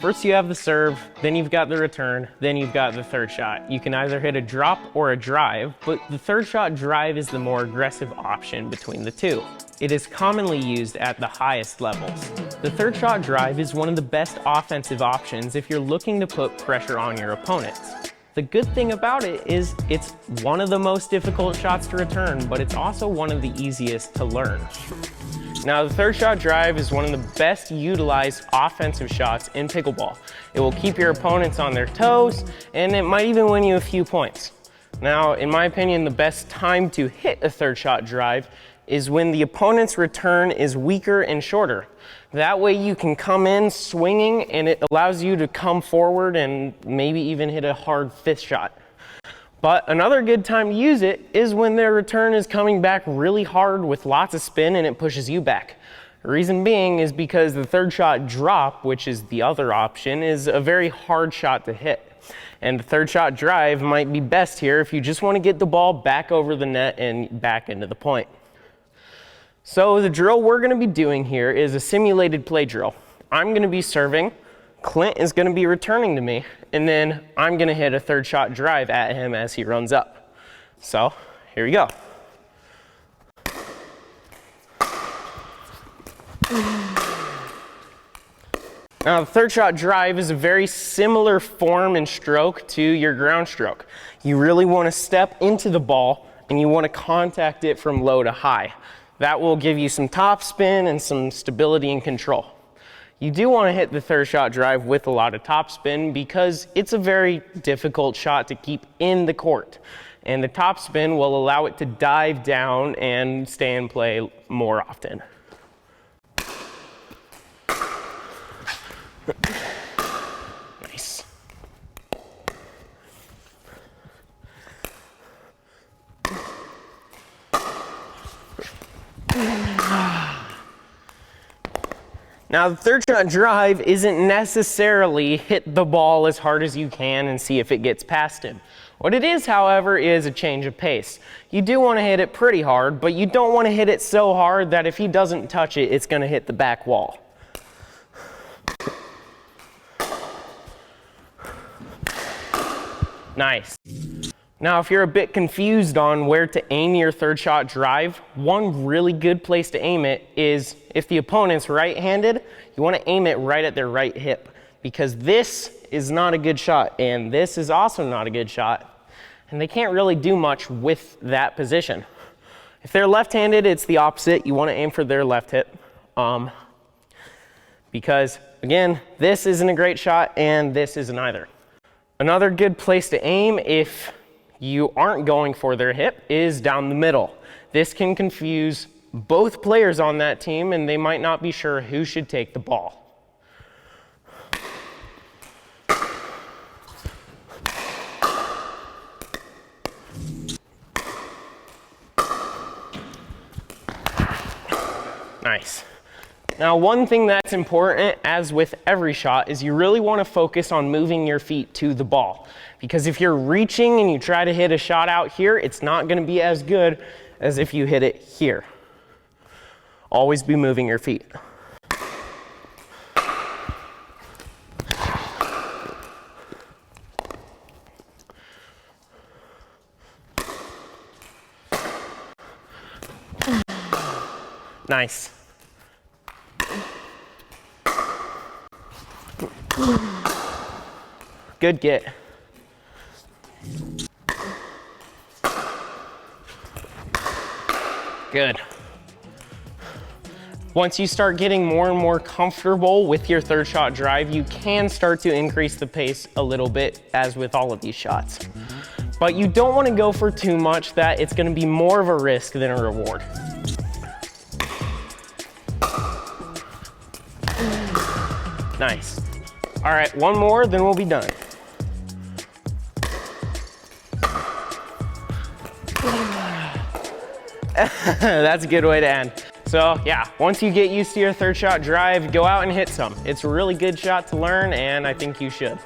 First you have the serve, then you've got the return, then you've got the third shot. You can either hit a drop or a drive, but the third shot drive is the more aggressive option between the two. It is commonly used at the highest levels. The third shot drive is one of the best offensive options if you're looking to put pressure on your opponents. The good thing about it is it's one of the most difficult shots to return, but it's also one of the easiest to learn. Now, the third shot drive is one of the best utilized offensive shots in pickleball. It will keep your opponents on their toes, and it might even win you a few points. Now, in my opinion, the best time to hit a third shot drive is when the opponent's return is weaker and shorter. That way you can come in swinging, and it allows you to come forward and maybe even hit a hard fifth shot. But another good time to use it is when their return is coming back really hard with lots of spin and it pushes you back. The reason being is because the third shot drop, which is the other option, is a very hard shot to hit. And the third shot drive might be best here if you just want to get the ball back over the net and back into the point. So the drill we're going to be doing here is a simulated play drill. I'm going to be serving, Clint is going to be returning to me, and then I'm going to hit a third shot drive at him as he runs up. So here we go. Now, the third shot drive is a very similar form and stroke to your ground stroke. You really want to step into the ball and you want to contact it from low to high. That will give you some top spin and some stability and control. You do want to hit the third shot drive with a lot of top spin because it's a very difficult shot to keep in the court. And the top spin will allow it to dive down and stay in play more often. Nice. Now, the third shot drive isn't necessarily hit the ball as hard as you can and see if it gets past him. What it is, however, is a change of pace. You do want to hit it pretty hard, but you don't want to hit it so hard that if he doesn't touch it, it's going to hit the back wall. Nice. Now, if you're a bit confused on where to aim your third shot drive, one really good place to aim it is if the opponent's right-handed, you want to aim it right at their right hip, because this is not a good shot and this is also not a good shot, and they can't really do much with that position. If they're left-handed, it's the opposite. You want to aim for their left hip because, again, this isn't a great shot and this isn't either. Another good place to aim if you aren't going for their hip is down the middle. This can confuse both players on that team and they might not be sure who should take the ball. Nice. Now, one thing that's important, as with every shot, is you really want to focus on moving your feet to the ball. Because if you're reaching and you try to hit a shot out here, it's not going to be as good as if you hit it here. Always be moving your feet. Nice. Good get. Good. Once you start getting more and more comfortable with your third shot drive, you can start to increase the pace a little bit, as with all of these shots. But you don't want to go for too much that it's going to be more of a risk than a reward. Nice. All right, one more, then we'll be done. That's a good way to end. So yeah, once you get used to your third shot drive, go out and hit some. It's a really good shot to learn, and I think you should.